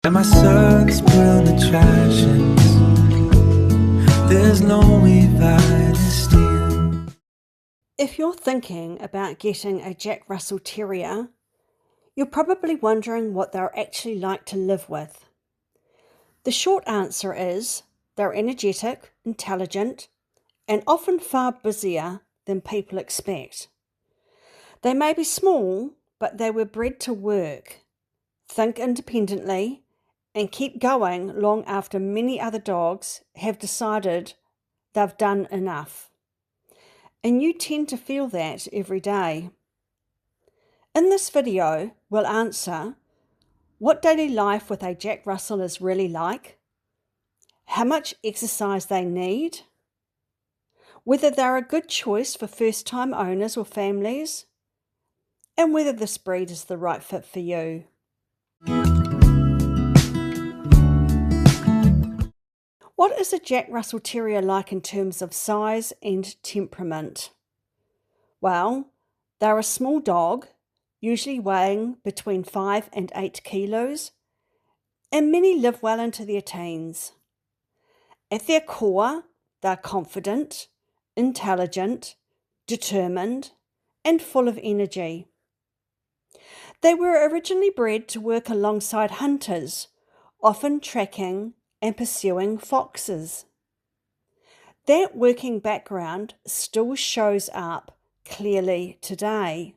And my socks put on the trash and there's no way to steal. If you're thinking about getting a Jack Russell Terrier, you're probably wondering what they're actually like to live with. The short answer is they're energetic, intelligent, and often far busier than people expect. They may be small, but they were bred to work, think independently, and keep going long after many other dogs have decided they've done enough. And you tend to feel that every day. In this video, we'll answer what daily life with a Jack Russell is really like, how much exercise they need, whether they're a good choice for first-time owners or families, and whether this breed is the right fit for you. What is a Jack Russell Terrier like in terms of size and temperament? Well, they're a small dog, usually weighing between 5 and 8 kilos, and many live well into their teens. At their core, they're confident, intelligent, determined, and full of energy. They were originally bred to work alongside hunters, often tracking and pursuing foxes. That working background still shows up clearly today.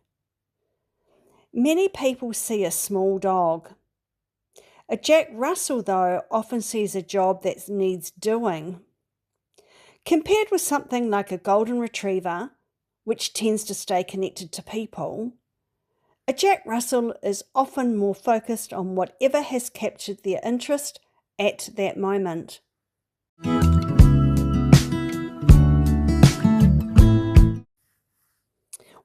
Many people see a small dog. A Jack Russell, though, often sees a job that needs doing. Compared with something like a golden retriever, which tends to stay connected to people, a Jack Russell is often more focused on whatever has captured their interest at that moment.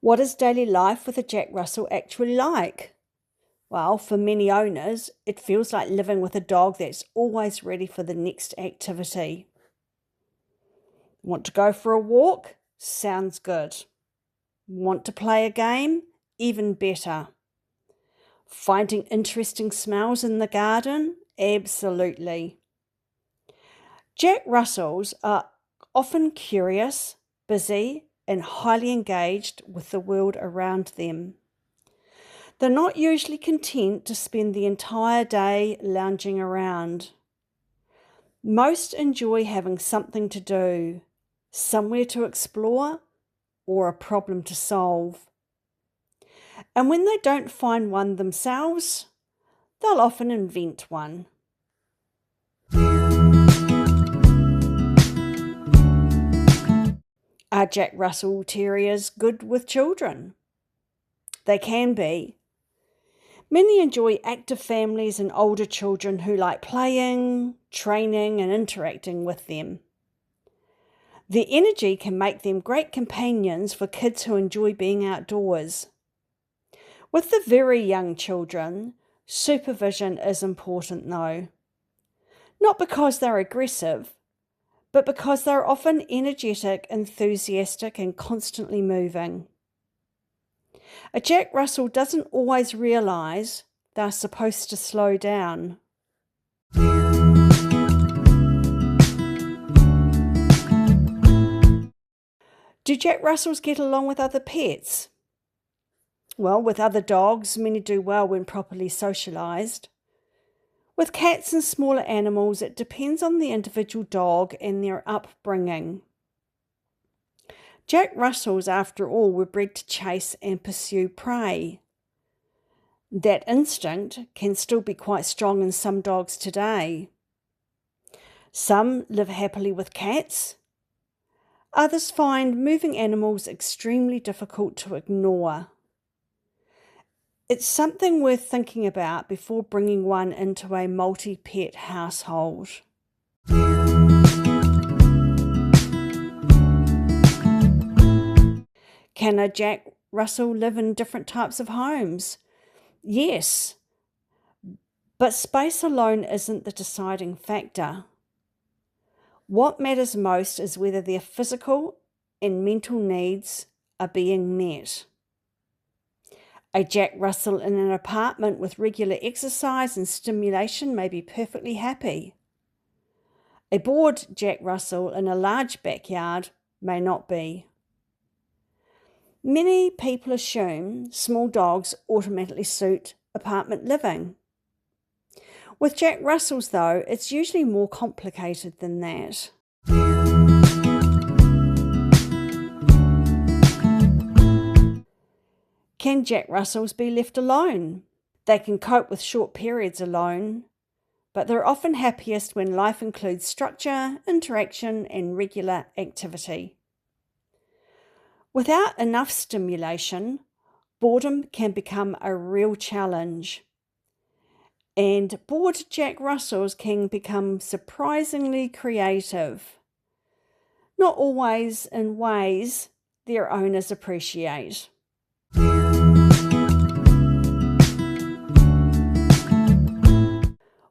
What is daily life with a Jack Russell actually like? Well, for many owners, it feels like living with a dog that's always ready for the next activity. Want to go for a walk? Sounds good. Want to play a game? Even better. Finding interesting smells in the garden? Absolutely. Jack Russells are often curious, busy, and highly engaged with the world around them. They're not usually content to spend the entire day lounging around. Most enjoy having something to do, somewhere to explore, or a problem to solve. And when they don't find one themselves, they'll often invent one. Are Jack Russell Terriers good with children? They can be. Many enjoy active families and older children who like playing, training, and interacting with them. Their energy can make them great companions for kids who enjoy being outdoors. With the very young children, supervision is important though. Not because they're aggressive, but because they're often energetic, enthusiastic, and constantly moving. A Jack Russell doesn't always realise they're supposed to slow down. Do Jack Russells get along with other pets? Well, with other dogs, many do well when properly socialised. With cats and smaller animals, it depends on the individual dog and their upbringing. Jack Russells, after all, were bred to chase and pursue prey. That instinct can still be quite strong in some dogs today. Some live happily with cats. Others find moving animals extremely difficult to ignore. It's something worth thinking about before bringing one into a multi-pet household. Can a Jack Russell live in different types of homes? Yes, but space alone isn't the deciding factor. What matters most is whether their physical and mental needs are being met. A Jack Russell in an apartment with regular exercise and stimulation may be perfectly happy. A bored Jack Russell in a large backyard may not be. Many people assume small dogs automatically suit apartment living. With Jack Russells, though, it's usually more complicated than that. Can Jack Russells be left alone? They can cope with short periods alone, but they're often happiest when life includes structure, interaction, and regular activity. Without enough stimulation, boredom can become a real challenge. And bored Jack Russells can become surprisingly creative, not always in ways their owners appreciate.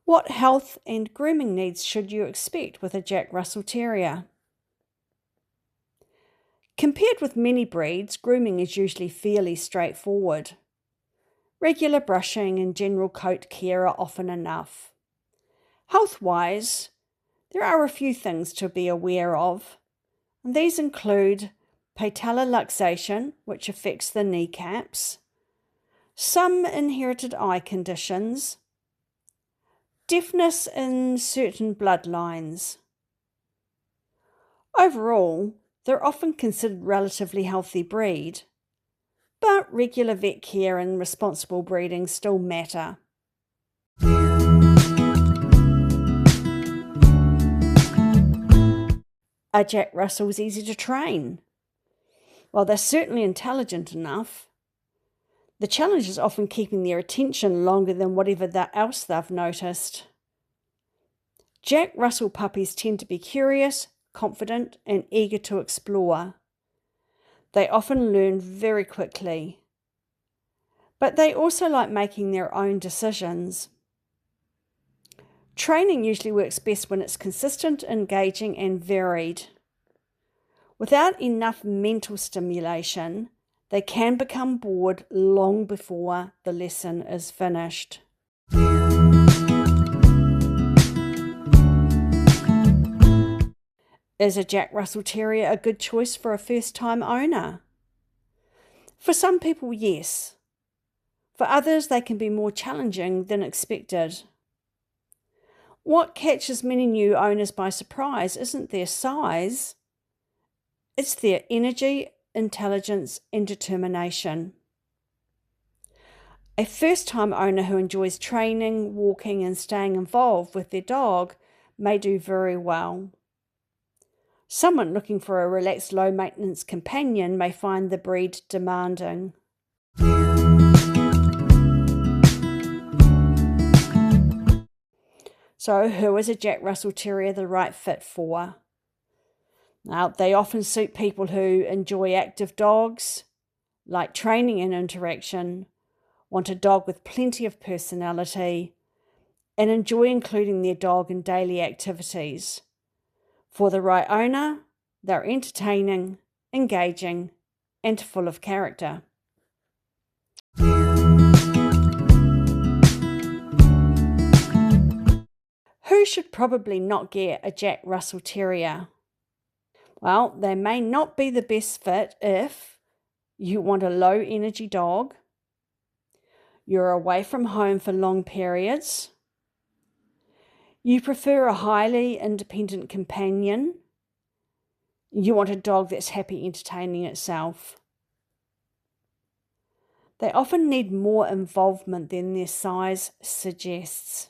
What health and grooming needs should you expect with a Jack Russell Terrier? Compared with many breeds, grooming is usually fairly straightforward. Regular brushing and general coat care are often enough. Health-wise, there are a few things to be aware of. And these include patellar luxation, which affects the kneecaps, some inherited eye conditions, deafness in certain bloodlines. Overall, they're often considered relatively healthy breed, but regular vet care and responsible breeding still matter. Are Jack Russells easy to train? Well, they're certainly intelligent enough. The challenge is often keeping their attention longer than whatever else they've noticed. Jack Russell puppies tend to be curious, confident, and eager to explore. They often learn very quickly, but they also like making their own decisions. Training usually works best when it's consistent, engaging, and varied. Without enough mental stimulation, they can become bored long before the lesson is finished. Is a Jack Russell Terrier a good choice for a first-time owner? For some people, yes. For others, they can be more challenging than expected. What catches many new owners by surprise isn't their size, it's their energy, intelligence, and determination. A first-time owner who enjoys training, walking, and staying involved with their dog may do very well. Someone looking for a relaxed, low-maintenance companion may find the breed demanding. So, who is a Jack Russell Terrier the right fit for? Now, they often suit people who enjoy active dogs, like training and interaction, want a dog with plenty of personality, and enjoy including their dog in daily activities. For the right owner, they're entertaining, engaging, and full of character. Who should probably not get a Jack Russell Terrier? Well, they may not be the best fit if you want a low-energy dog, you're away from home for long periods, you prefer a highly independent companion, you want a dog that's happy entertaining itself. They often need more involvement than their size suggests.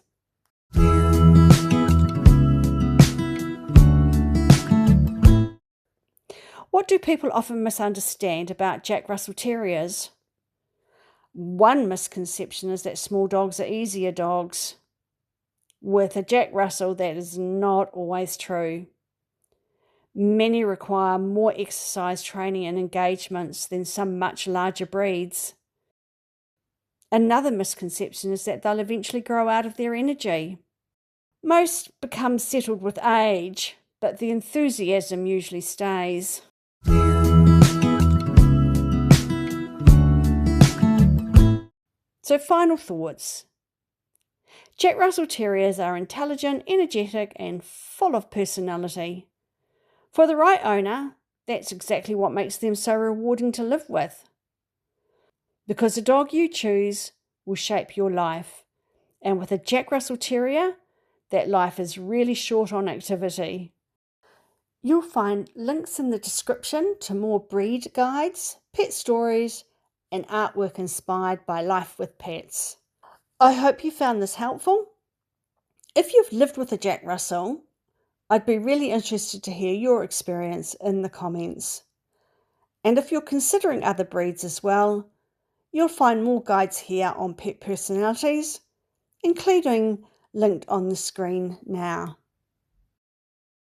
What do people often misunderstand about Jack Russell Terriers? One misconception is that small dogs are easier dogs. With a Jack Russell, that is not always true. Many require more exercise training and engagements than some much larger breeds. Another misconception is that they'll eventually grow out of their energy. Most become settled with age, but the enthusiasm usually stays. So, final thoughts. Jack Russell Terriers are intelligent, energetic, and full of personality. For the right owner, that's exactly what makes them so rewarding to live with. Because the dog you choose will shape your life. And with a Jack Russell Terrier, that life is really short on activity. You'll find links in the description to more breed guides, pet stories, and artwork inspired by life with pets. I hope you found this helpful. If you've lived with a Jack Russell, I'd be really interested to hear your experience in the comments. And if you're considering other breeds as well, you'll find more guides here on pet personalities, including linked on the screen now.